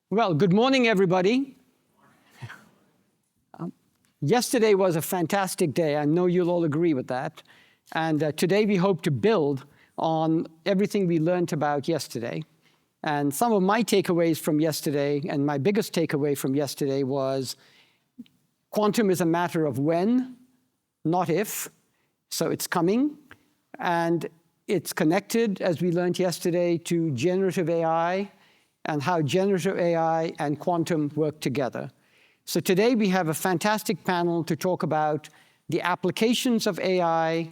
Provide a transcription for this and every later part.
Well, good morning, everybody. Yesterday was a fantastic day. I know you'll all agree with that. And today we hope to build on everything we learned about yesterday. And some of my takeaways from yesterday, and my biggest takeaway from yesterday was quantum is a matter of when, not if. So it's coming. And it's connected, as we learned yesterday, to generative AI and how generative AI and quantum work together. So today we have a fantastic panel to talk about the applications of AI,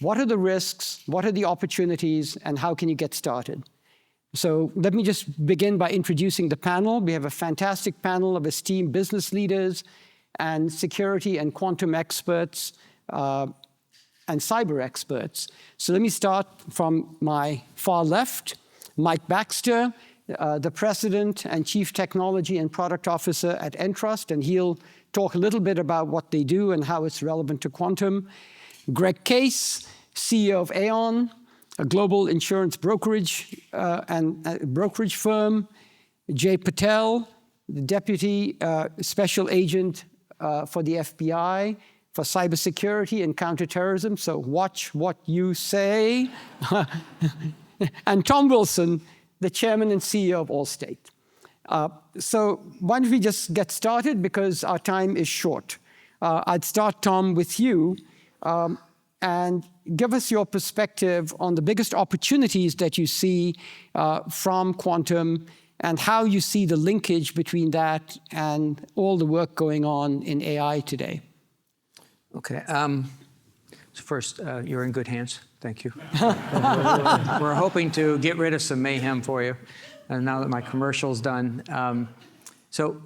what are the risks, what are the opportunities, and how can you get started? So let me just begin by introducing the panel. We have a fantastic panel of esteemed business leaders and security and quantum experts and cyber experts. So let me start from my far left, Mike Baxter, the President and Chief Technology and Product Officer at Entrust, and he'll talk a little bit about what they do and how it's relevant to quantum. Greg Case, CEO of Aon, a global insurance brokerage brokerage firm. Jay Patel, the Deputy Special Agent for the FBI for cybersecurity and counterterrorism, so watch what you say. And Tom Wilson, the Chairman and CEO of Allstate. So why don't we just get started, because our time is short. I'd start, Tom, with you, and give us your perspective on the biggest opportunities that you see from quantum and how you see the linkage between that and all the work going on in AI today. Okay. So first, you're in good hands. Thank you. We're hoping to get rid of some mayhem for you now that my commercial's done. So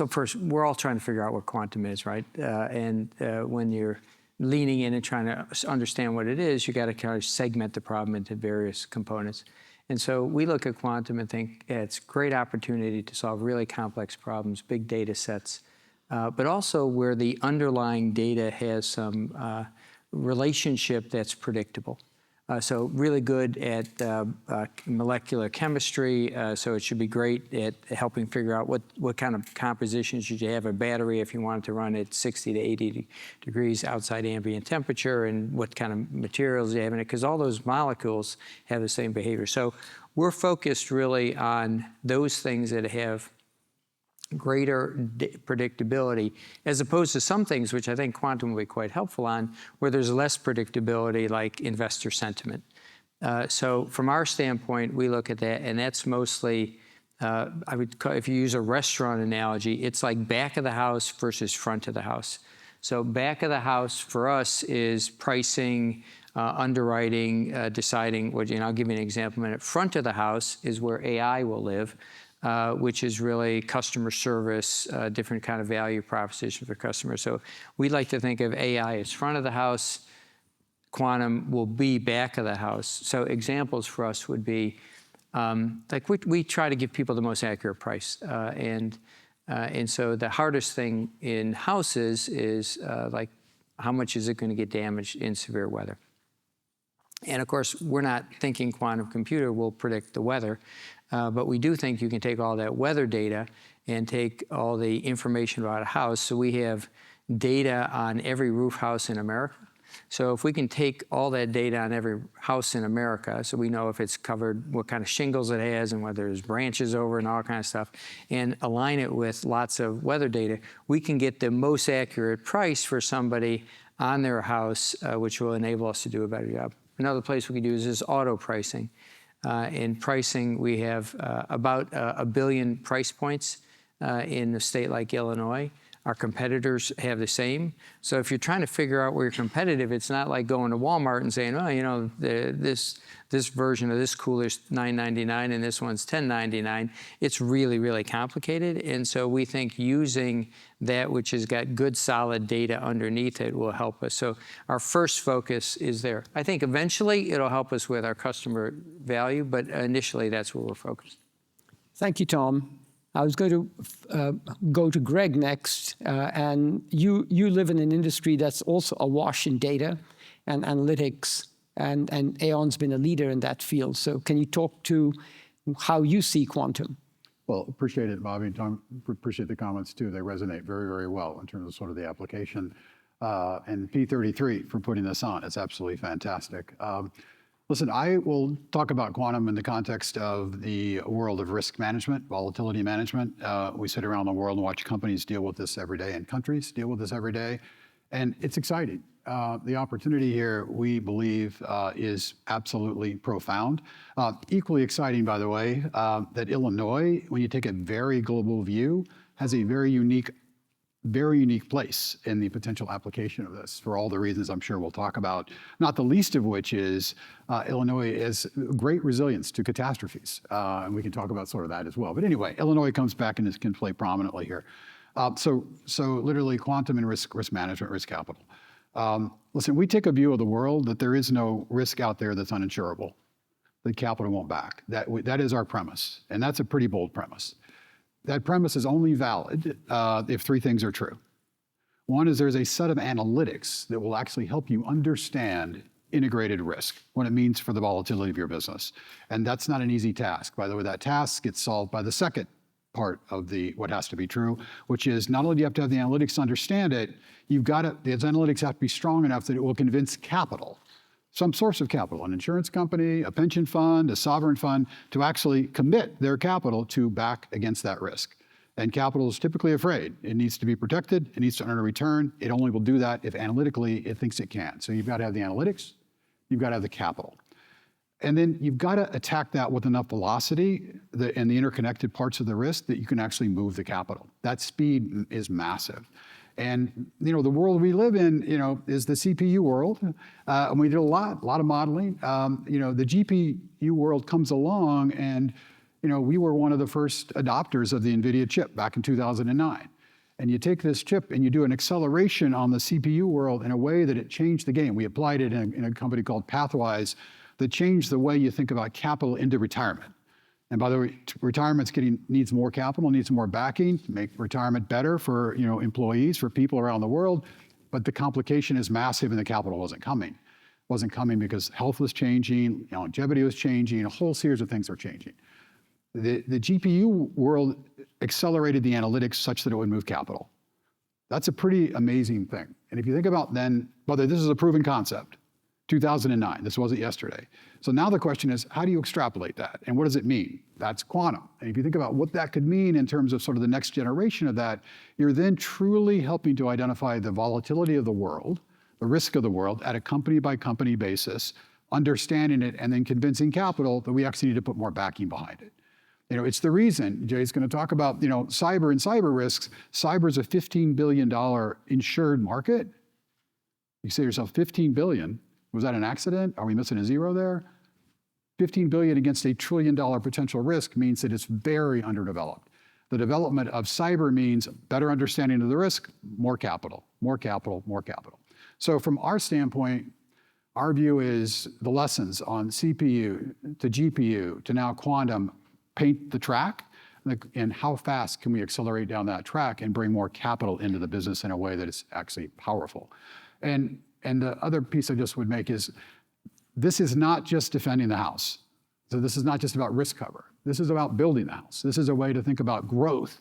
first, we're all trying to figure out what quantum is, right? When you're leaning in and trying to understand what it is, you got to kind of segment the problem into various components. And so we look at quantum and think it's a great opportunity to solve really complex problems, big data sets, but also where the underlying data has some relationship that's predictable. So really good at molecular chemistry, so it should be great at helping figure out what kind of composition should you have a battery if you wanted to run at 60 to 80 degrees outside ambient temperature, and what kind of materials you have in it, because all those molecules have the same behavior. So we're focused really on those things that have greater predictability, as opposed to some things which I think quantum will be quite helpful on, where there's less predictability, like investor sentiment. So from our standpoint, we look at that, and that's mostly, if you use a restaurant analogy, it's like back of the house versus front of the house. So back of the house for us is pricing, underwriting, deciding what, I'll give you an example in a minute. Front of the house is where AI will live, which is really customer service, different kind of value proposition for customers. So we like to think of AI as front of the house. Quantum will be back of the house. So examples for us would be, like we try to give people the most accurate price. And so the hardest thing in houses is like, how much is it going to get damaged in severe weather? And of course, we're not thinking quantum computer will predict the weather. But we do think you can take all that weather data and take all the information about a house. So we have data on every roof house in America. So if we can take all that data on every house in America, so we know if it's covered, what kind of shingles it has, and whether there's branches over and all kind of stuff, and align it with lots of weather data, we can get the most accurate price for somebody on their house, which will enable us to do a better job. Another place we can do is auto pricing. In pricing, we have about 1 billion price points in a state like Illinois. Our competitors have the same. So if you're trying to figure out where you're competitive, it's not like going to Walmart and saying, oh, this version of this cooler is $9.99 and this one's $10.99. It's really, really complicated. And so we think using that which has got good, solid data underneath it will help us. So our first focus is there. I think eventually it'll help us with our customer value, but initially that's where we're focused. Thank you, Tom. I was going to go to Greg next, and you live in an industry that's also awash in data and analytics, and Aon's been a leader in that field. So can you talk to how you see quantum? Well, appreciate it, Bobby. Tom, appreciate the comments too. They resonate very, very well in terms of sort of the application. And P33 for putting this on. It's absolutely fantastic. Listen, I will talk about quantum in the context of the world of risk management, volatility management. We sit around the world and watch companies deal with this every day and countries deal with this every day. And it's exciting. The opportunity here, we believe, is absolutely profound. Equally exciting, by the way, that Illinois, when you take a very global view, has a very unique place in the potential application of this for all the reasons I'm sure we'll talk about, not the least of which is Illinois has great resilience to catastrophes. And we can talk about sort of that as well. But anyway, Illinois comes back and can play prominently here. So literally quantum and risk management, risk capital. Listen, we take a view of the world that there is no risk out there that's uninsurable, that capital won't back. That is our premise, and that's a pretty bold premise. That premise is only valid if three things are true. One is there's a set of analytics that will actually help you understand integrated risk, what it means for the volatility of your business. And that's not an easy task. By the way, that task gets solved by the second part of what has to be true, which is not only do you have to have the analytics to understand it, those analytics have to be strong enough that it will convince capital, some source of capital, an insurance company, a pension fund, a sovereign fund, to actually commit their capital to back against that risk. And capital is typically afraid. It needs to be protected. It needs to earn a return. It only will do that if analytically it thinks it can. So you've got to have the analytics. You've got to have the capital. And then you've got to attack that with enough velocity and the interconnected parts of the risk that you can actually move the capital. That speed is massive. And the world we live in, is the CPU world, and we did a lot of modeling. The GPU world comes along, and we were one of the first adopters of the NVIDIA chip back in 2009. And you take this chip and you do an acceleration on the CPU world in a way that it changed the game. We applied it in a company called Pathwise that changed the way you think about capital into retirement. And by the way, retirement's needs more capital, needs more backing to make retirement better for employees, for people around the world. But the complication is massive, and the capital wasn't coming. It wasn't coming because health was changing, longevity was changing, a whole series of things are changing. The GPU world accelerated the analytics such that it would move capital. That's a pretty amazing thing. And if you think about then, whether this is a proven concept, 2009, this wasn't yesterday. So now the question is, how do you extrapolate that? And what does it mean? That's quantum. And if you think about what that could mean in terms of sort of the next generation of that, you're then truly helping to identify the volatility of the world, the risk of the world at a company by company basis, understanding it, and then convincing capital that we actually need to put more backing behind it. It's the reason, Jay's going to talk about, cyber and cyber risks. Cyber is a $15 billion insured market. You say to yourself, 15 billion? Was that an accident? Are we missing a zero there? 15 billion against $1 trillion potential risk means that it's very underdeveloped. The development of cyber means better understanding of the risk, more capital, more capital, more capital. So from our standpoint, our view is the lessons on CPU to GPU to now quantum paint the track, and how fast can we accelerate down that track and bring more capital into the business in a way that is actually powerful. And the other piece I just would make is, this is not just defending the house. So this is not just about risk cover. This is about building the house. This is a way to think about growth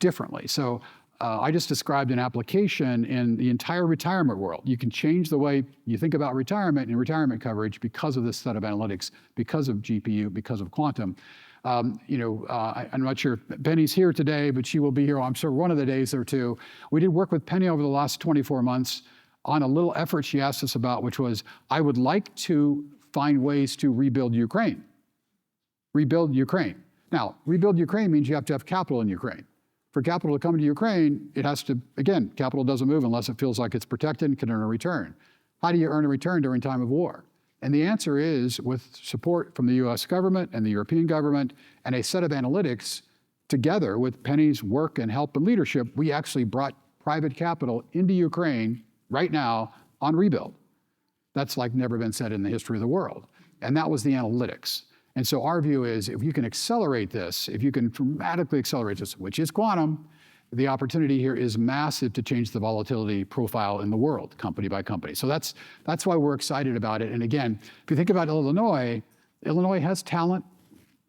differently. So I just described an application in the entire retirement world. You can change the way you think about retirement and retirement coverage because of this set of analytics, because of GPU, because of quantum. I'm not sure if Penny's here today, but she will be here, I'm sure, one of the days or two. We did work with Penny over the last 24 months on a little effort she asked us about, which was, I would like to find ways to rebuild Ukraine. Rebuild Ukraine. Now, rebuild Ukraine means you have to have capital in Ukraine. For capital to come into Ukraine, it has to, again, capital doesn't move unless it feels like it's protected and can earn a return. How do you earn a return during time of war? And the answer is with support from the US government and the European government and a set of analytics together with Penny's work and help and leadership, we actually brought private capital into Ukraine right now on rebuild. That's like never been said in the history of the world. And that was the analytics. And so our view is, if you can accelerate this, if you can dramatically accelerate this, which is quantum, the opportunity here is massive to change the volatility profile in the world, company by company. So that's why we're excited about it. And again, if you think about Illinois, Illinois has talent.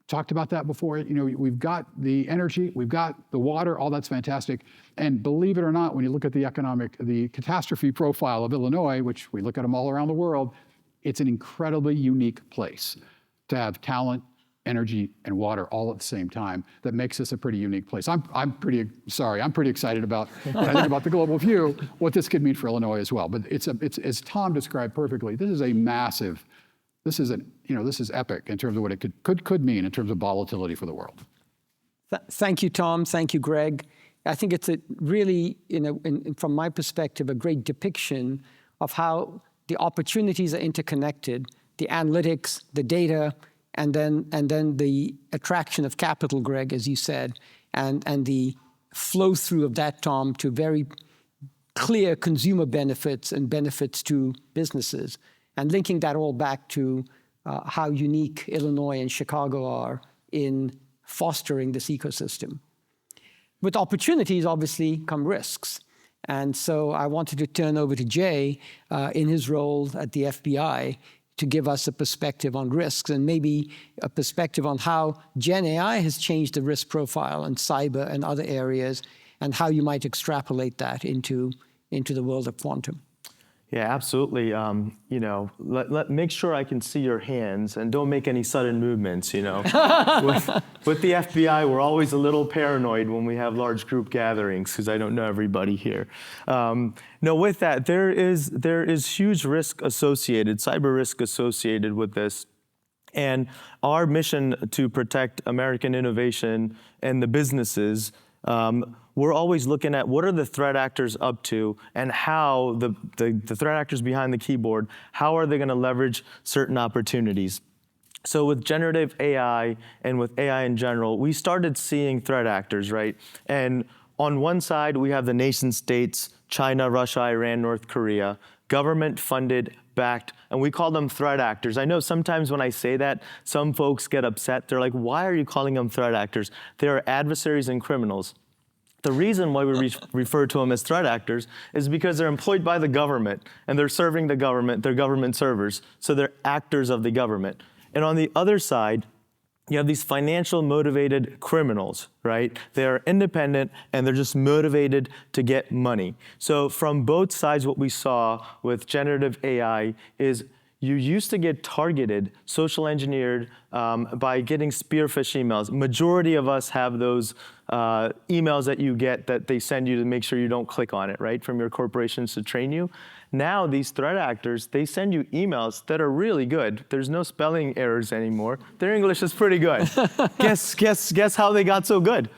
talked about that before. You know, we've got the energy, we've got the water, all that's fantastic. And believe it or not, when you look at the catastrophe profile of Illinois, which we look at them all around the world, it's an incredibly unique place to have talent, energy, and water all at the same time. That makes this a pretty unique place. I'm pretty excited about, when I think about the global view, what this could mean for Illinois as well. But it's as Tom described perfectly, this is a massive, this is epic in terms of what it could mean in terms of volatility for the world. Thank you, Tom. Thank you, Greg. I think it's a really, from my perspective, a great depiction of how the opportunities are interconnected, the analytics, the data, and then the attraction of capital, Greg, as you said, and the flow through of that, Tom, to very clear consumer benefits and benefits to businesses, and linking that all back to how unique Illinois and Chicago are in fostering this ecosystem. With opportunities, obviously, come risks. And so I wanted to turn over to Jay in his role at the FBI to give us a perspective on risks and maybe a perspective on how Gen AI has changed the risk profile in cyber and other areas, and how you might extrapolate that into the world of quantum. Yeah, absolutely. Make sure I can see your hands and don't make any sudden movements, with the FBI, we're always a little paranoid when we have large group gatherings because I don't know everybody here. With that, there is huge risk associated, cyber risk associated with this. And our mission to protect American innovation and the businesses, we're always looking at what are the threat actors up to and how the threat actors behind the keyboard, how are they going to leverage certain opportunities. So with generative AI and with AI in general, we started seeing threat actors, right? And on one side, we have the nation states, China, Russia, Iran, North Korea, government funded, backed, and we call them threat actors. I know sometimes when I say that, some folks get upset. They're like, why are you calling them threat actors? They are adversaries and criminals. The reason why we refer to them as threat actors is because they're employed by the government and they're serving the government, they're government servers, so they're actors of the government. And on the other side, you have these financial motivated criminals, right? They are independent and they're just motivated to get money. So from both sides, what we saw with generative AI is you used to get targeted, social engineered by getting spearfish emails. Majority of us have those emails that you get that they send you to make sure you don't click on it, right? From your corporations to train you. Now these threat actors, they send you emails that are really good. There's no spelling errors anymore. Their English is pretty good. Guess how they got so good?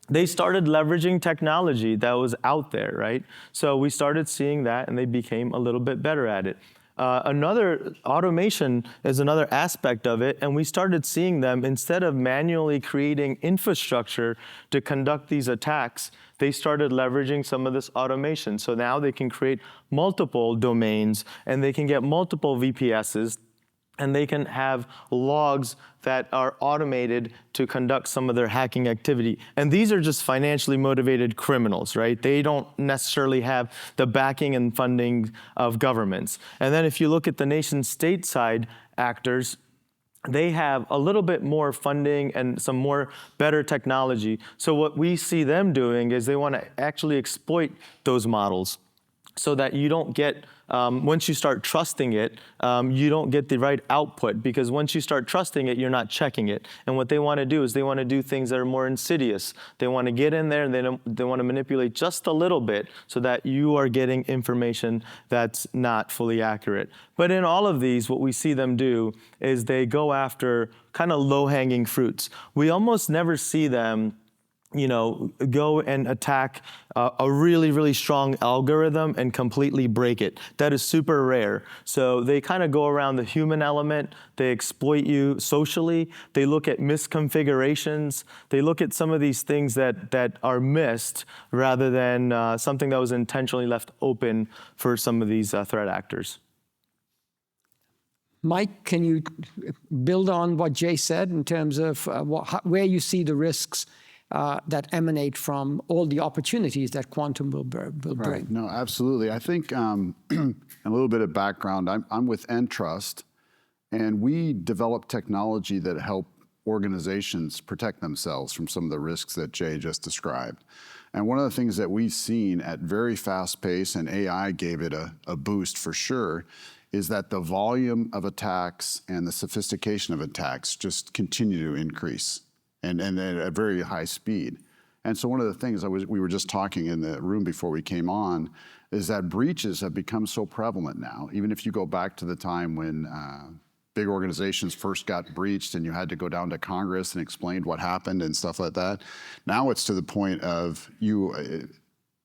They started leveraging technology that was out there, right? So we started seeing that and they became a little bit better at it. Another automation is another aspect of it, and we started seeing them, instead of manually creating infrastructure to conduct these attacks, they started leveraging some of this automation. So now they can create multiple domains and they can get multiple VPSs and they can have logs that are automated to conduct some of their hacking activity. And these are just financially motivated criminals, right? They don't necessarily have the backing and funding of governments. And then if you look at the nation state side actors, they have a little bit more funding and some more better technology. So what we see them doing is they want to actually exploit those models so that you don't get, once you start trusting it, you don't get the right output, because once you start trusting it, you're not checking it. And what they want to do is they want to do things that are more insidious. They want to get in there and they want to manipulate just a little bit so that you are getting information that's not fully accurate. But in all of these, what we see them do is they go after kind of low-hanging fruits. We almost never see them go and attack a really, really strong algorithm and completely break it. That is super rare. So they kind of go around the human element. They exploit you socially. They look at misconfigurations. They look at some of these things that are missed rather than something that was intentionally left open for some of these threat actors. Mike, can you build on what Jay said in terms of where you see the risks that emanate from all the opportunities that quantum will bring? Right. No, absolutely. I think a little bit of background. I'm with Entrust, and we develop technology that help organizations protect themselves from some of the risks that Jay just described. And one of the things that we've seen at very fast pace, and AI gave it a boost for sure, is that the volume of attacks and the sophistication of attacks just continue to increase, and at a very high speed. And so one of the things we were just talking in the room before we came on is that breaches have become so prevalent now. Even if you go back to the time when big organizations first got breached and you had to go down to Congress and explain what happened and stuff like that. Now it's to the point of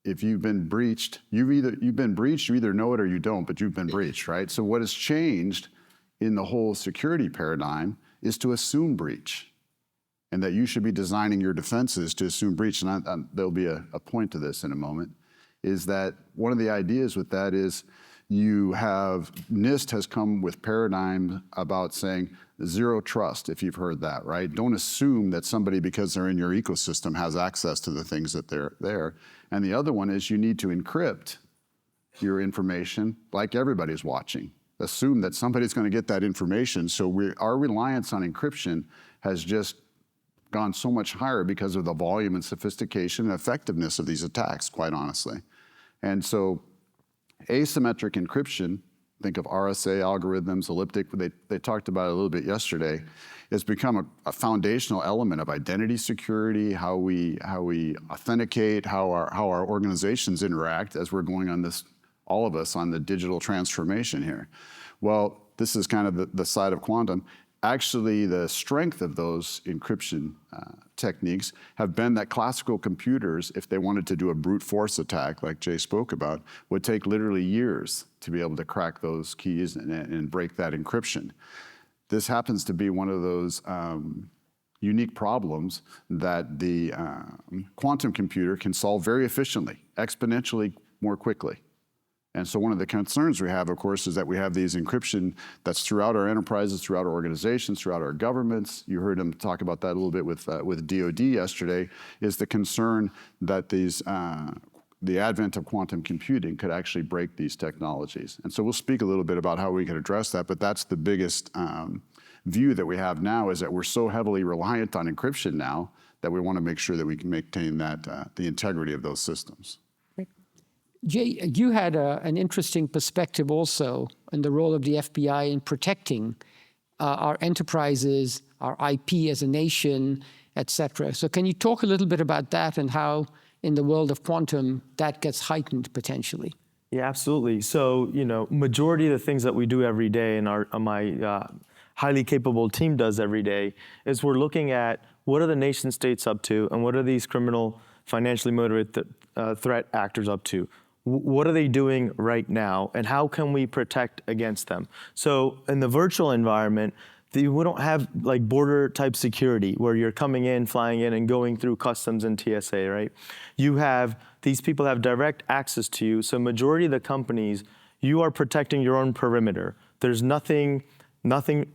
if you've been breached, you either know it or you don't, but you've been breached, right? So what has changed in the whole security paradigm is to assume breach, and that you should be designing your defenses to assume breach. And there'll be a point to this in a moment, is that one of the ideas with that is NIST has come with paradigm about saying zero trust, if you've heard that, right? Don't assume that somebody, because they're in your ecosystem, has access to the things that they're there. And the other one is you need to encrypt your information like everybody's watching. Assume that somebody's going to get that information. So our reliance on encryption has just gone so much higher because of the volume and sophistication and effectiveness of these attacks, quite honestly. And so asymmetric encryption, think of RSA algorithms, elliptic, they talked about it a little bit yesterday, has become a foundational element of identity security, how we authenticate, how our organizations interact as we're going on this, all of us, on the digital transformation here. Well, this is kind of the side of quantum. Actually, the strength of those encryption techniques have been that classical computers, if they wanted to do a brute force attack, like Jay spoke about, would take literally years to be able to crack those keys and break that encryption. This happens to be one of those unique problems that the quantum computer can solve very efficiently, exponentially more quickly. And so one of the concerns we have, of course, is that we have these encryption that's throughout our enterprises, throughout our organizations, throughout our governments. You heard him talk about that a little bit with DoD yesterday, is the concern that the advent of quantum computing could actually break these technologies. And so we'll speak a little bit about how we can address that, but that's the biggest view that we have now, is that we're so heavily reliant on encryption now that we want to make sure that we can maintain that, the integrity of those systems. Jay, you had an interesting perspective also in the role of the FBI in protecting our enterprises, our IP as a nation, et cetera. So can you talk a little bit about that and how, in the world of quantum, that gets heightened potentially? Yeah, absolutely. So, majority of the things that we do every day, and my highly capable team does every day, is we're looking at what are the nation states up to, and what are these criminal, financially motivated threat actors up to. What are they doing right now, and how can we protect against them? So in the virtual environment, we don't have like border type security where you're coming in, flying in, and going through customs and TSA, right? These people have direct access to you. So majority of the companies, you are protecting your own perimeter. There's nothing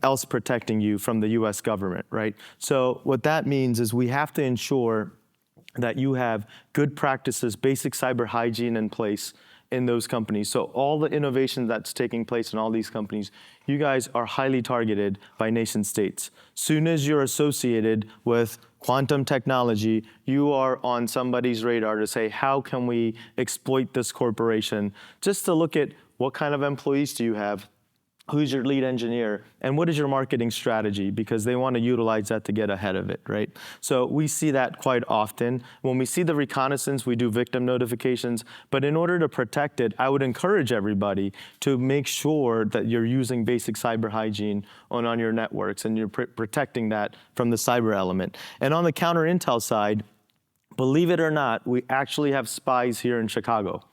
else protecting you from the US government, right? So what that means is we have to ensure that you have good practices, basic cyber hygiene in place in those companies. So all the innovation that's taking place in all these companies, you guys are highly targeted by nation states. Soon as you're associated with quantum technology, you are on somebody's radar to say, how can we exploit this corporation? Just to look at what kind of employees do you have, who's your lead engineer, and what is your marketing strategy, because they want to utilize that to get ahead of it, right? So we see that quite often. When we see the reconnaissance, we do victim notifications, but in order to protect it, I would encourage everybody to make sure that you're using basic cyber hygiene on your networks, and you're protecting that from the cyber element. And on the counter-intel side, believe it or not, we actually have spies here in Chicago.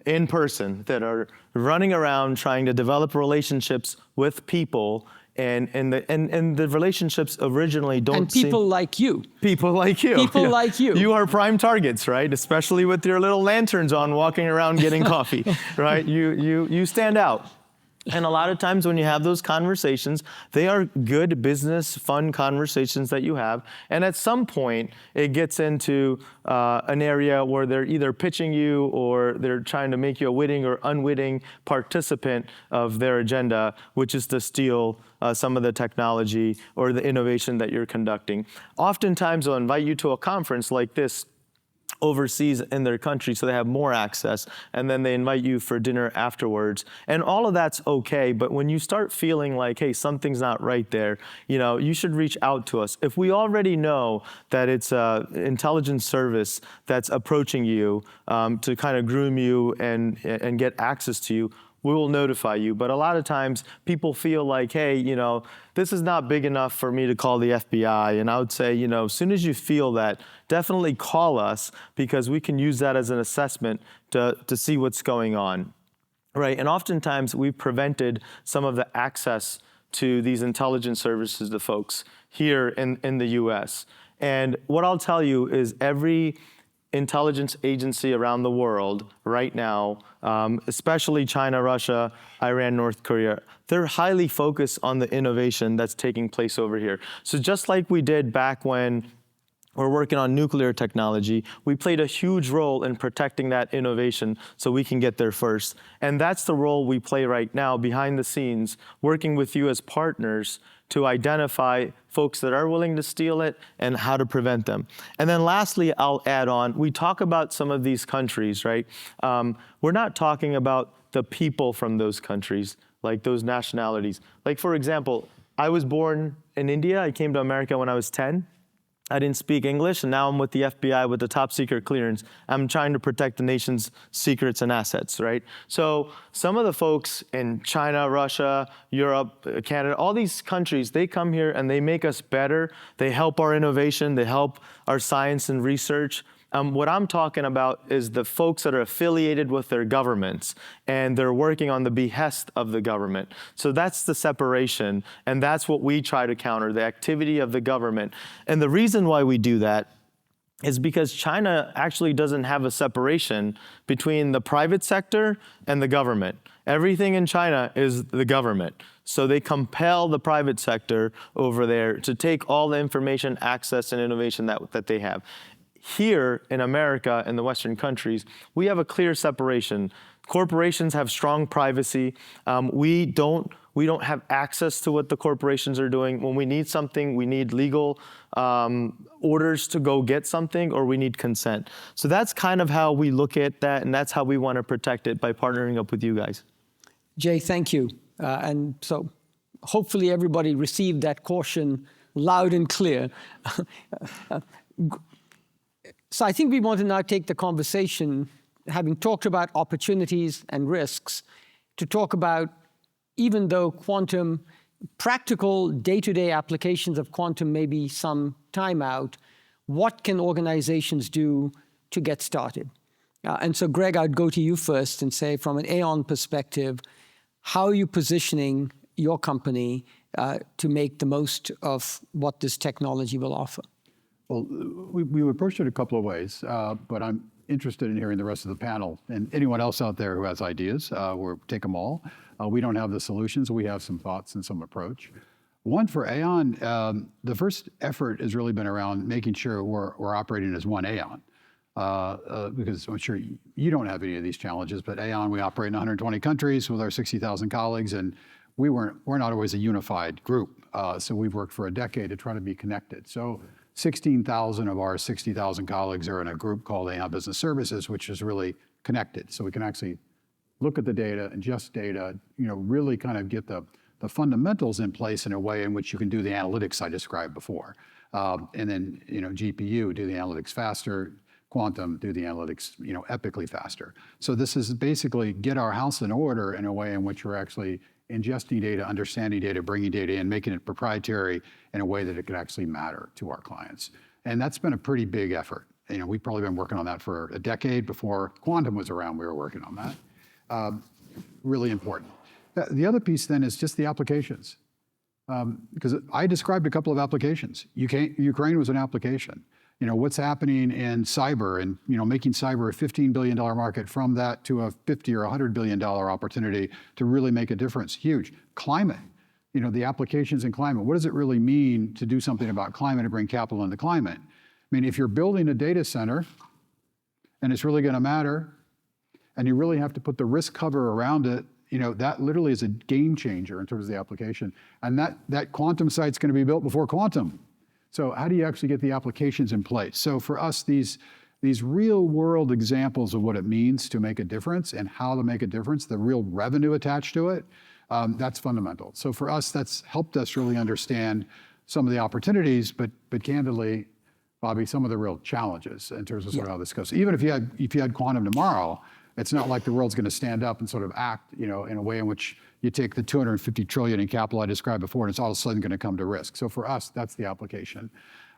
In person, that are running around trying to develop relationships with people, and the relationships originally don't and people like you. People like you. People like you. You are prime targets, right? Especially with your little lanterns on, walking around getting coffee, right? You stand out. And a lot of times when you have those conversations, they are good business, fun conversations that you have. And at some point, it gets into an area where they're either pitching you or they're trying to make you a witting or unwitting participant of their agenda, which is to steal some of the technology or the innovation that you're conducting. Oftentimes, they'll invite you to a conference like this overseas in their country so they have more access, and then they invite you for dinner afterwards. And all of that's okay, but when you start feeling like, hey, something's not right there, you should reach out to us. If we already know that it's an intelligence service that's approaching you to kind of groom you and get access to you, we will notify you. But a lot of times people feel like, hey, this is not big enough for me to call the FBI. And I would say, as soon as you feel that, definitely call us, because we can use that as an assessment to see what's going on, right? And oftentimes we've prevented some of the access to these intelligence services to folks here in the US. And what I'll tell you is every intelligence agency around the world right now, especially China, Russia, Iran, North Korea, they're highly focused on the innovation that's taking place over here. So just like we did back when we're working on nuclear technology, we played a huge role in protecting that innovation so we can get there first. And that's the role we play right now behind the scenes, working with you as partners to identify folks that are willing to steal it and how to prevent them. And then lastly, I'll add on, we talk about some of these countries, right? We're not talking about the people from those countries, like those nationalities. Like, for example, I was born in India. I came to America when I was 10. I didn't speak English, and now I'm with the FBI with the top secret clearance. I'm trying to protect the nation's secrets and assets, right? So some of the folks in China, Russia, Europe, Canada, all these countries, they come here and they make us better. They help our innovation. They help our science and research. What I'm talking about is the folks that are affiliated with their governments, and they're working on the behest of the government. So that's the separation, and that's what we try to counter, the activity of the government. And the reason why we do that is because China actually doesn't have a separation between the private sector and the government. Everything in China is the government. So they compel the private sector over there to take all the information, access, and innovation that they have. Here in America, in the Western countries, we have a clear separation. Corporations have strong privacy. We don't have access to what the corporations are doing. When we need something, we need legal orders to go get something, or we need consent. So that's kind of how we look at that, and that's how we want to protect it, by partnering up with you guys. Jay, thank you. And so hopefully everybody received that caution loud and clear. So I think we want to now take the conversation, having talked about opportunities and risks, to talk about, even though quantum, practical day-to-day applications of quantum may be some time out, what can organizations do to get started? And so Greg, I'd go to you first and say, from an Aon perspective, how are you positioning your company to make the most of what this technology will offer? Well, we approached it a couple of ways, but I'm interested in hearing the rest of the panel. And anyone else out there who has ideas, we'll take them all. We don't have the solutions. We have some thoughts and some approach. One, for Aon, the first effort has really been around making sure we're operating as one Aon. Because I'm sure you don't have any of these challenges, but Aon, we operate in 120 countries with our 60,000 colleagues, and we're not always a unified group. So we've worked for a decade to try to be connected. So 16,000 of our 60,000 colleagues are in a group called Aon Business Services, which is really connected. So we can actually look at the data, ingest data, really kind of get the fundamentals in place in a way in which you can do the analytics I described before. And then, GPU, do the analytics faster, quantum, do the analytics, epically faster. So this is basically get our house in order in a way in which we're actually ingesting data, understanding data, bringing data in, making it proprietary in a way that it could actually matter to our clients. And that's been a pretty big effort. We've probably been working on that for a decade. Before quantum was around, we were working on that. Really important. The other piece then is just the applications. Because I described a couple of applications. Ukraine was an application. What's happening in cyber and, making cyber a $15 billion market, from that to a $50 or $100 billion opportunity to really make a difference. Huge. Climate, the applications in climate. What does it really mean to do something about climate and bring capital into climate? I mean, if you're building a data center and it's really going to matter, and you really have to put the risk cover around it, that literally is a game changer in terms of the application. And that quantum site's going to be built before quantum. So how do you actually get the applications in place? So for us, these real world examples of what it means to make a difference and how to make a difference, the real revenue attached to it, that's fundamental. So for us, that's helped us really understand some of the opportunities, but candidly, Bobby, some of the real challenges in terms of sort of how this goes. Even if you had quantum tomorrow, it's not like the world's going to stand up and sort of act, in a way in which you take the 250 trillion in capital I described before, and it's all of a sudden going to come to risk. So for us, that's the application.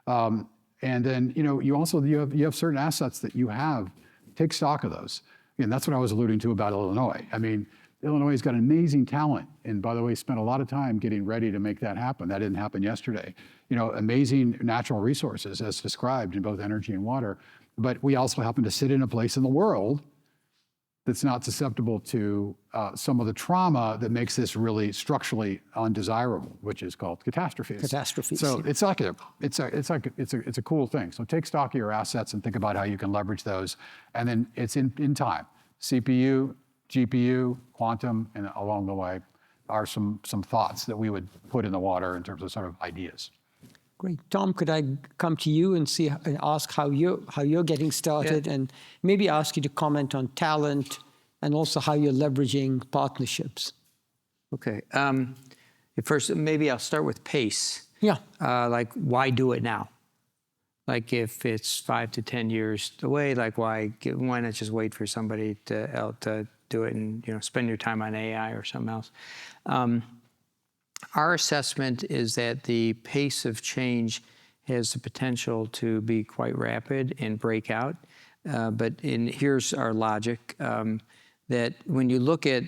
And then, you have certain assets that you have. Take stock of those. And that's what I was alluding to about Illinois. I mean, Illinois has got amazing talent, and by the way, spent a lot of time getting ready to make that happen. That didn't happen yesterday. Amazing natural resources as described in both energy and water. But we also happen to sit in a place in the world that's not susceptible to some of the trauma that makes this really structurally undesirable, which is called catastrophes. Catastrophes. So it's a cool thing. So take stock of your assets and think about how you can leverage those, and then it's in time. CPU, GPU, quantum, and along the way are some thoughts that we would put in the water in terms of sort of ideas. Great. Tom, could I come to you and ask how you're getting started, and maybe ask you to comment on talent and also how you're leveraging partnerships? Okay. First, maybe I'll start with pace. Yeah. Like, why do it now? Like, if it's 5 to 10 years away, like, why not just wait for somebody to do it and spend your time on AI or something else? Our assessment is that the pace of change has the potential to be quite rapid and break out. Here's our logic, that when you look at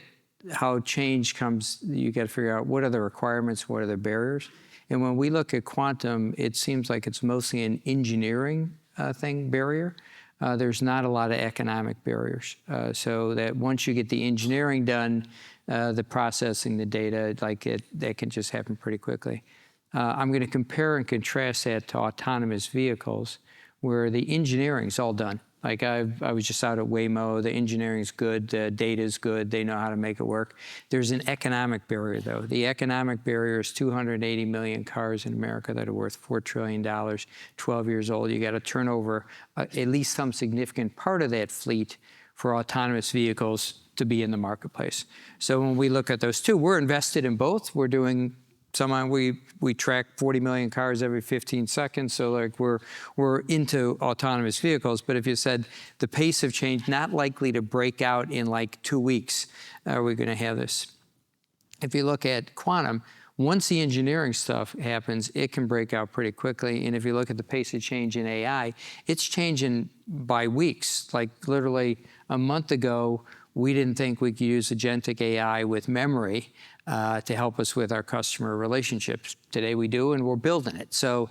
how change comes, you got to figure out what are the requirements, what are the barriers. And when we look at quantum, it seems like it's mostly an engineering barrier. There's not a lot of economic barriers. So that once you get the engineering done, the processing, the data, that can just happen pretty quickly. I'm going to compare and contrast that to autonomous vehicles, where the engineering's all done. Like, I was just out at Waymo. The engineering's good, the data's good, they know how to make it work. There's an economic barrier, though. The economic barrier is 280 million cars in America that are worth $4 trillion, 12 years old. You got to turn over at least some significant part of that fleet for autonomous vehicles to be in the marketplace. So when we look at those two, we're invested in both. We're doing we track 40 million cars every 15 seconds. So like we're into autonomous vehicles. But if you said the pace of change not likely to break out in like 2 weeks, are we going to have this? If you look at quantum, once the engineering stuff happens, it can break out pretty quickly. And if you look at the pace of change in AI, it's changing by weeks. Like literally a month ago, we didn't think we could use agentic AI with memory to help us with our customer relationships. Today we do, and we're building it. So,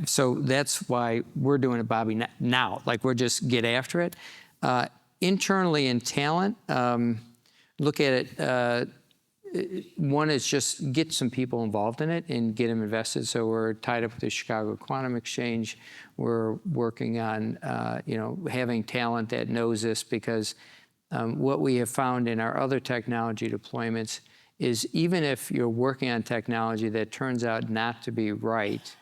so that's why we're doing it, Bobby, now. Like, we're just get after it. Internally in talent, look at it. One is just get some people involved in it and get them invested. So we're tied up with the Chicago Quantum Exchange. We're working on having talent that knows this, because what we have found in our other technology deployments is even if you're working on technology that turns out not to be right,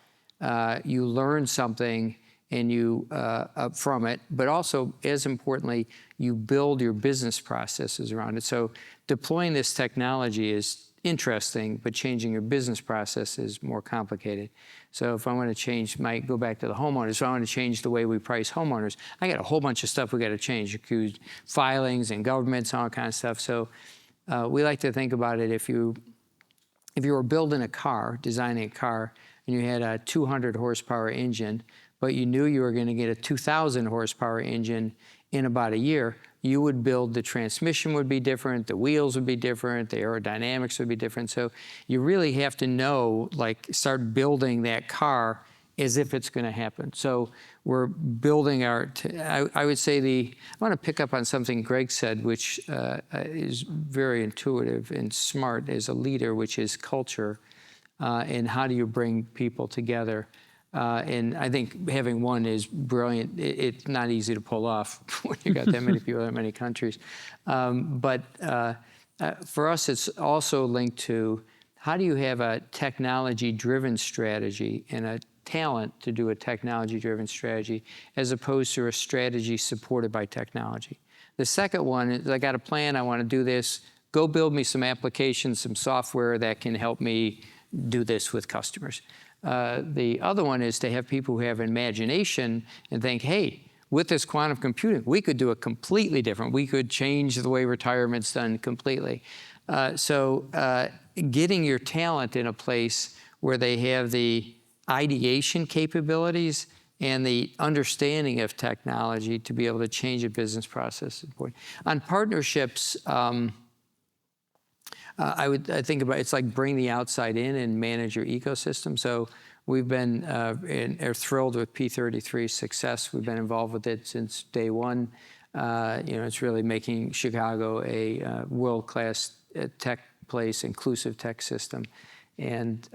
you learn something and you from it, but also, as importantly, you build your business processes around it. So deploying this technology is interesting, but changing your business process is more complicated. So if I want to change, might go back to the homeowners. So I want to change the way we price homeowners. I got a whole bunch of stuff we got to change, filings and governments and all kind of stuff. So we like to think about it, if you were building a car, designing a car, and you had a 200 horsepower engine, but you knew you were going to get a 2,000 horsepower engine in about a year, you would build, the transmission would be different, the wheels would be different, the aerodynamics would be different. So you really have to know, like, start building that car as if it's going to happen. So we're building I would say I want to pick up on something Greg said, which is very intuitive and smart as a leader, which is culture, and how do you bring people together. And I think having one is brilliant. It's not easy to pull off when you got that many people in that many countries. But for us, it's also linked to how do you have a technology-driven strategy and a talent to do a technology-driven strategy as opposed to a strategy supported by technology. The second one is I got a plan, I want to do this, go build me some applications, some software that can help me do this with customers. The other one is to have people who have imagination and think, hey, with this quantum computing, we could do it completely different. We could change the way retirement's done completely. So getting your talent in a place where they have the ideation capabilities and the understanding of technology to be able to change a business process is important. On partnerships, I think about it's like bring the outside in and manage your ecosystem. So we've been are thrilled with P33's success. We've been involved with it since day one. It's really making Chicago a world-class tech place, inclusive tech system. And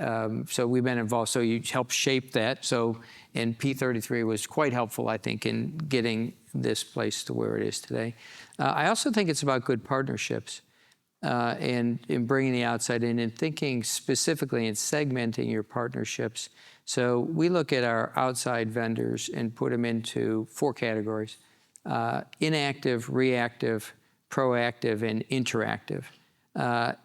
so we've been involved. So you help shape that. So, and P33 was quite helpful, I think, in getting this place to where it is today. I also think it's about good partnerships and in bringing the outside in and thinking specifically and segmenting your partnerships. So we look at our outside vendors and put them into 4 categories: inactive, reactive, proactive, and interactive.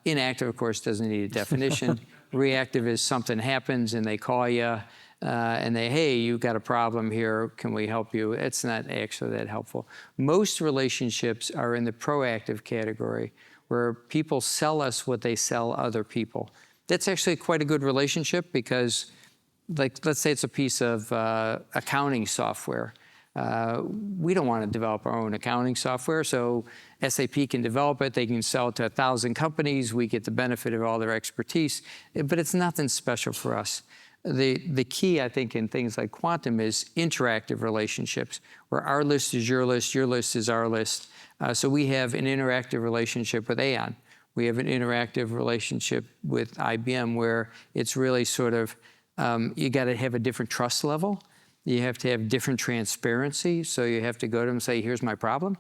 Inactive, of course, doesn't need a definition. Reactive is something happens and they call you and hey, you've got a problem here, can we help you? It's not actually that helpful. Most relationships are in the proactive category where people sell us what they sell other people. That's actually quite a good relationship because, like, let's say it's a piece of accounting software. We don't want to develop our own accounting software, so SAP can develop it. They can sell it to 1,000 companies. We get the benefit of all their expertise, but it's nothing special for us. The key, I think, in things like quantum is interactive relationships, where our list is your list is our list. So we have an interactive relationship with Aon. We have an interactive relationship with IBM, where it's really sort of you got to have a different trust level. You have to have different transparency. So you have to go to them and say, here's my problem.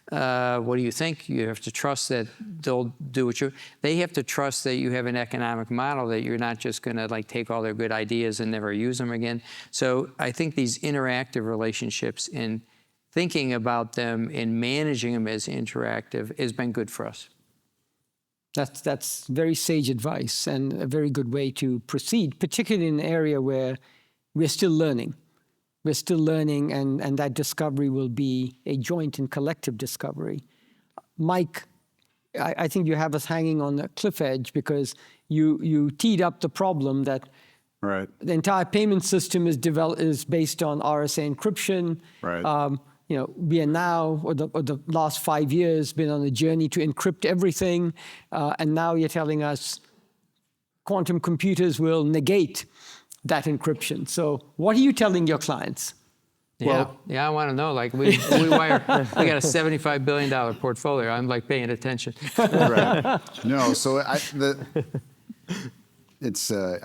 What do you think? You have to trust that they'll do what they have to trust that you have an economic model, that you're not just going to like take all their good ideas and never use them again. So I think these interactive relationships and thinking about them and managing them as interactive has been good for us. That's very sage advice and a very good way to proceed, particularly in an area where we're still learning. We're still learning, and that discovery will be a joint and collective discovery. Mike, I think you have us hanging on the cliff edge because you teed up the problem that Right. the entire payment system is based on RSA encryption. Right. We are now, or the last 5 years, been on a journey to encrypt everything, and now you're telling us quantum computers will negate that encryption. So what are you telling your clients? Yeah, I want to know. Like we got a $75 billion portfolio. I'm like paying attention. Right. No, so I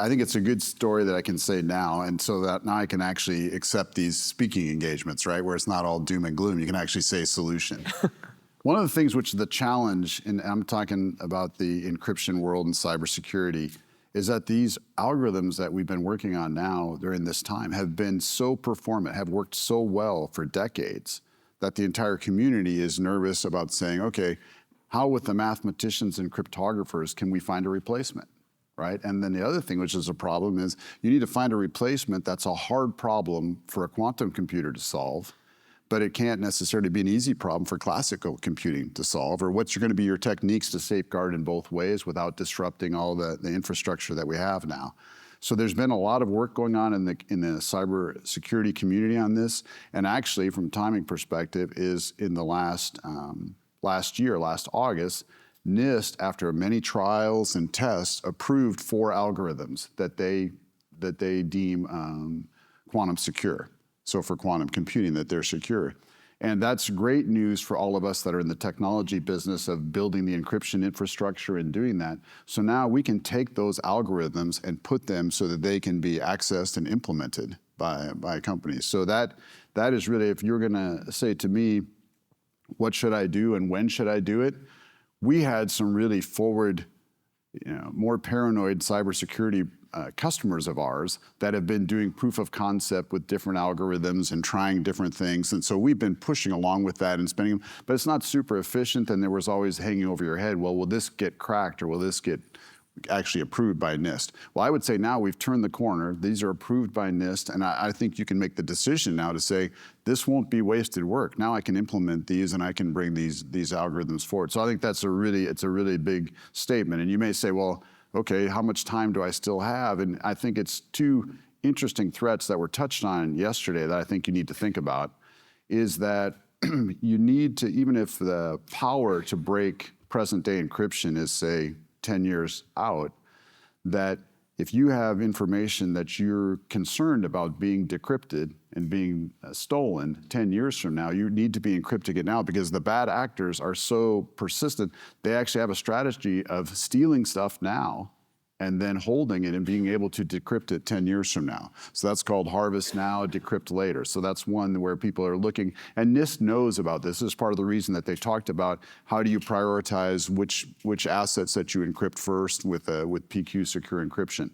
think it's a good story that I can say now, and so that now I can actually accept these speaking engagements, right, where it's not all doom and gloom. You can actually say solution. One of the things which is the challenge, and I'm talking about the encryption world and cybersecurity, is that these algorithms that we've been working on now during this time have been so performant, have worked so well for decades, that the entire community is nervous about saying, okay, how with the mathematicians and cryptographers can we find a replacement, right? And then the other thing, which is a problem, is you need to find a replacement that's a hard problem for a quantum computer to solve, but it can't necessarily be an easy problem for classical computing to solve, or what's going to be your techniques to safeguard in both ways without disrupting all the infrastructure that we have now. So there's been a lot of work going on in the cyber security community on this, and actually from a timing perspective is in the last August, NIST, after many trials and tests, approved 4 algorithms that they deem quantum secure. So for quantum computing, that they're secure. And that's great news for all of us that are in the technology business of building the encryption infrastructure and doing that. So now we can take those algorithms and put them so that they can be accessed and implemented by companies. So that is really, if you're gonna say to me, what should I do and when should I do it? We had some really forward, more paranoid cybersecurity customers of ours that have been doing proof of concept with different algorithms and trying different things. And so we've been pushing along with that and spending, but it's not super efficient. And there was always hanging over your head, well, will this get cracked or will this get actually approved by NIST? Well, I would say now we've turned the corner. These are approved by NIST. And I think you can make the decision now to say, this won't be wasted work. Now I can implement these and I can bring these algorithms forward. So I think it's a really big statement. And you may say, well, okay, how much time do I still have? And I think it's two interesting threats that were touched on yesterday that I think you need to think about, is that you need to, even if the power to break present day encryption is, say, 10 years out, that if you have information that you're concerned about being decrypted and being stolen 10 years from now, you need to be encrypting it now, because the bad actors are so persistent. They actually have a strategy of stealing stuff now and then holding it and being able to decrypt it 10 years from now. So that's called harvest now, decrypt later. So that's one where people are looking, and NIST knows about this. This is part of the reason that they talked about how do you prioritize which assets that you encrypt first with PQ secure encryption.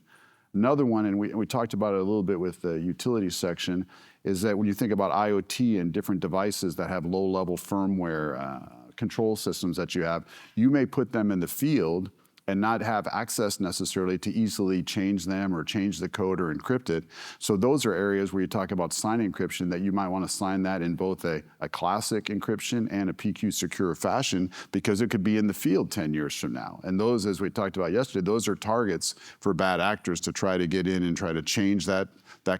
Another one, and we talked about it a little bit with the utilities section, is that when you think about IoT and different devices that have low-level firmware control systems that you have, you may put them in the field and not have access necessarily to easily change them or change the code or encrypt it. So those are areas where you talk about sign encryption, that you might want to sign that in both a classic encryption and a PQ secure fashion, because it could be in the field 10 years from now. And those, as we talked about yesterday, those are targets for bad actors to try to get in and try to change that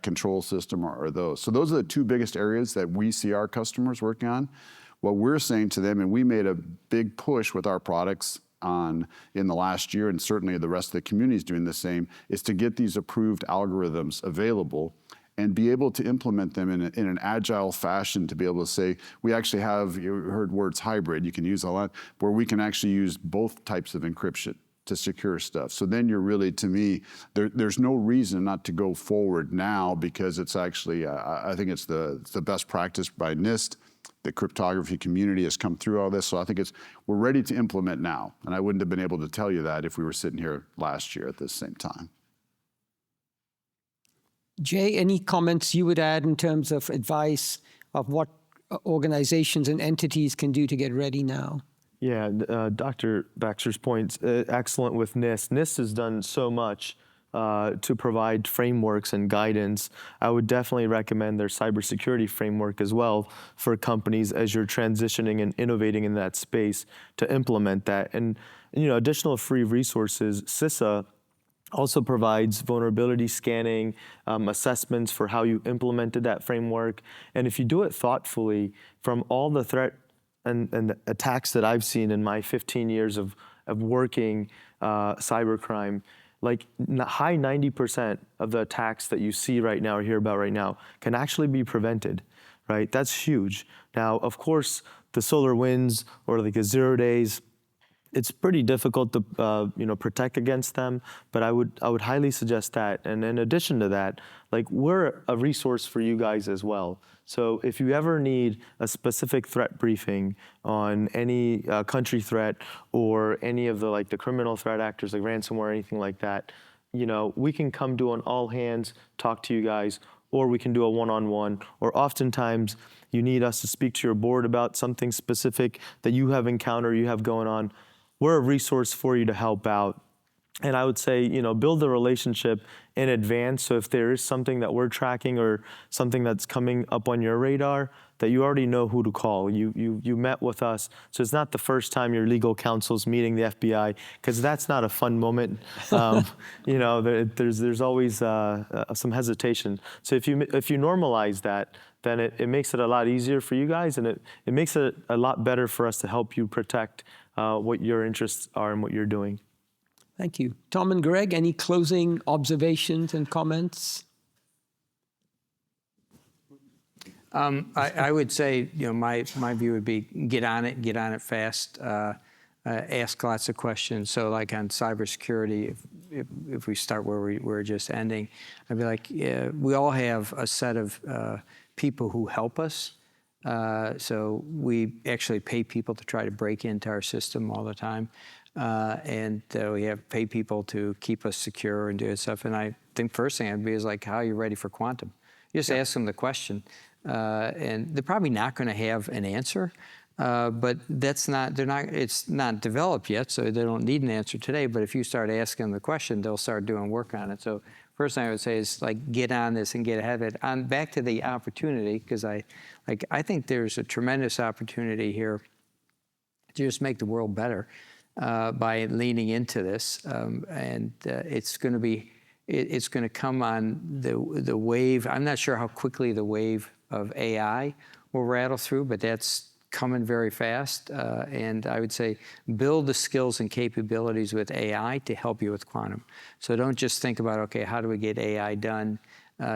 control system or those. So those are the two biggest areas that we see our customers working on. What we're saying to them, and we made a big push with our products in the last year, and certainly the rest of the community is doing the same, is to get these approved algorithms available and be able to implement them in an agile fashion, to be able to say, we actually have, you heard words hybrid, you can use a lot, where we can actually use both types of encryption to secure stuff. So then you're really, to me, there's no reason not to go forward now, because it's actually, I think it's the best practice by NIST. The cryptography community has come through all this. So I think we're ready to implement now. And I wouldn't have been able to tell you that if we were sitting here last year at this same time. Jay, any comments you would add in terms of advice of what organizations and entities can do to get ready now? Yeah, Dr. Baxter's point's excellent with NIST. NIST has done so much to provide frameworks and guidance. I would definitely recommend their cybersecurity framework as well for companies as you're transitioning and innovating in that space to implement that. And additional free resources, CISA also provides vulnerability scanning, assessments for how you implemented that framework. And if you do it thoughtfully, from all the threat and the attacks that I've seen in my 15 years of working cybercrime, like high 90% of the attacks that you see right now or hear about right now can actually be prevented, right? That's huge. Now, of course, the SolarWinds or like a 0 days, it's pretty difficult to protect against them, but I would highly suggest that. And in addition to that, like we're a resource for you guys as well. So if you ever need a specific threat briefing on any country threat or any of the criminal threat actors like ransomware or anything like that, we can come do an all hands, talk to you guys, or we can do a one-on-one, or oftentimes you need us to speak to your board about something specific that you have encountered, you have going on. We're a resource for you to help out. And I would say, build the relationship in advance. So if there is something that we're tracking or something that's coming up on your radar, that you already know who to call. You met with us. So it's not the first time your legal counsel's meeting the FBI, because that's not a fun moment. There's always some hesitation. So if you normalize that, then it makes it a lot easier for you guys, and it makes it a lot better for us to help you protect what your interests are and what you're doing. Thank you. Tom and Greg, any closing observations and comments? I would say, my view would be get on it fast, ask lots of questions. So like on cybersecurity, if we start where we're just ending, I'd be like, yeah, we all have a set of people who help us. So we actually pay people to try to break into our system all the time. And we have pay people to keep us secure and do stuff. And I think first thing I'd be is like, how are you ready for quantum? You just ask them the question. And they're probably not going to have an answer. But it's not developed yet, so they don't need an answer today. But if you start asking them the question, they'll start doing work on it. So first thing I would say is like get on this and get ahead of it. Back to the opportunity, because I think there's a tremendous opportunity here to just make the world better by leaning into this, and it's going to come on the wave. I'm not sure how quickly the wave of AI will rattle through, but that's coming very fast. And I would say build the skills and capabilities with AI to help you with quantum. So don't just think about, okay, how do we get AI done?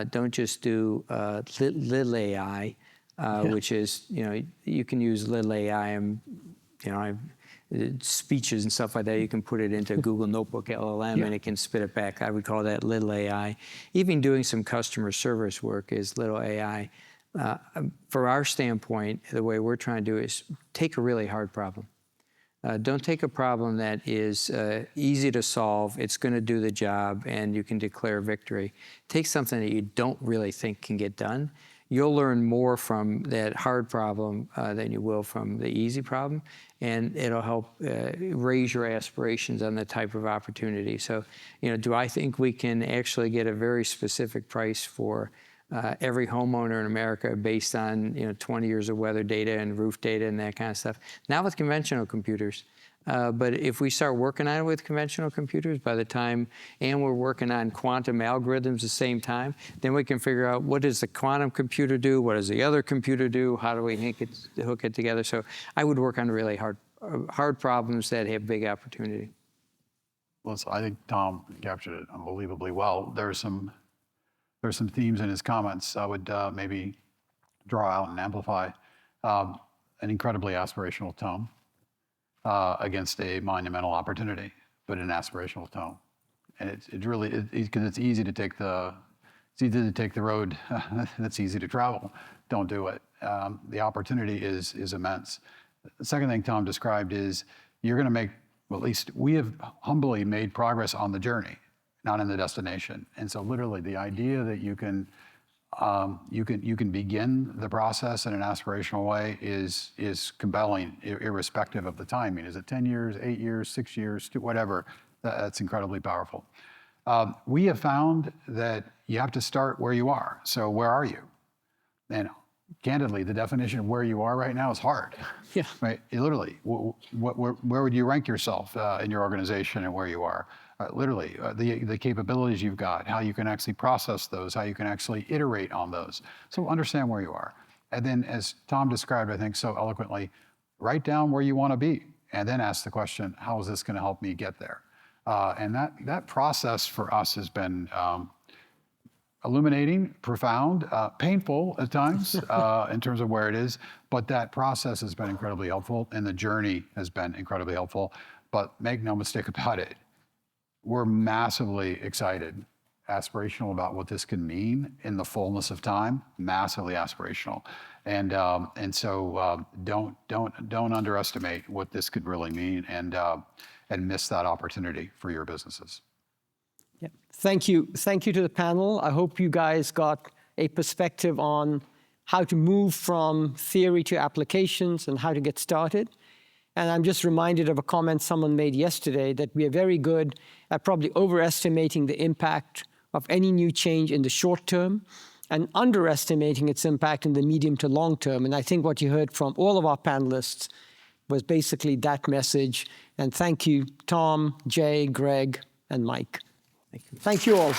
Don't just do little AI, which is, you can use little AI and, speeches and stuff like that. You can put it into Google Notebook LLM and it can spit it back. I would call that little AI. Even doing some customer service work is little AI. For our standpoint, the way we're trying to do is take a really hard problem. Don't take a problem that is easy to solve, it's going to do the job, and you can declare victory. Take something that you don't really think can get done. You'll learn more from that hard problem than you will from the easy problem, and it'll help raise your aspirations on the type of opportunity. So, do I think we can actually get a very specific price for every homeowner in America based on 20 years of weather data and roof data and that kind of stuff? Not with conventional computers. But if we start working on it with conventional computers by the time, and we're working on quantum algorithms at the same time, then we can figure out what does the quantum computer do, what does the other computer do, how do we hook it together. So I would work on really hard problems that have big opportunity. Well, so I think Tom captured it unbelievably well. There's some themes in his comments I would maybe draw out and amplify. An incredibly aspirational tone. Against a monumental opportunity, but an aspirational tone, and because it's easy to take the road that's easy to travel. Don't do it. The opportunity is immense. The second thing Tom described is you're going to make. Well, at least we have humbly made progress on the journey, not in the destination. And so, literally, the idea that you can begin the process in an aspirational way is compelling, irrespective of the timing. Is it 10 years, 8 years, 6 years, whatever? That's incredibly powerful. We have found that you have to start where you are. So where are you? And candidly, the definition of where you are right now is hard. Yeah. Right. Literally, where would you rank yourself in your organization and where you are? Literally, the capabilities you've got, how you can actually process those, how you can actually iterate on those. So understand where you are. And then, as Tom described, I think so eloquently, write down where you want to be, and then ask the question, how is this going to help me get there? And that process for us has been illuminating, profound, painful at times in terms of where it is, but that process has been incredibly helpful, and the journey has been incredibly helpful. But make no mistake about it, we're massively excited, aspirational about what this can mean in the fullness of time. Massively aspirational, and so don't underestimate what this could really mean, and miss that opportunity for your businesses. Yeah. Thank you to the panel. I hope you guys got a perspective on how to move from theory to applications and how to get started. And I'm just reminded of a comment someone made yesterday that we are very good at probably overestimating the impact of any new change in the short term and underestimating its impact in the medium to long term. And I think what you heard from all of our panelists was basically that message. And thank you, Tom, Jay, Greg, and Mike. Thank you all.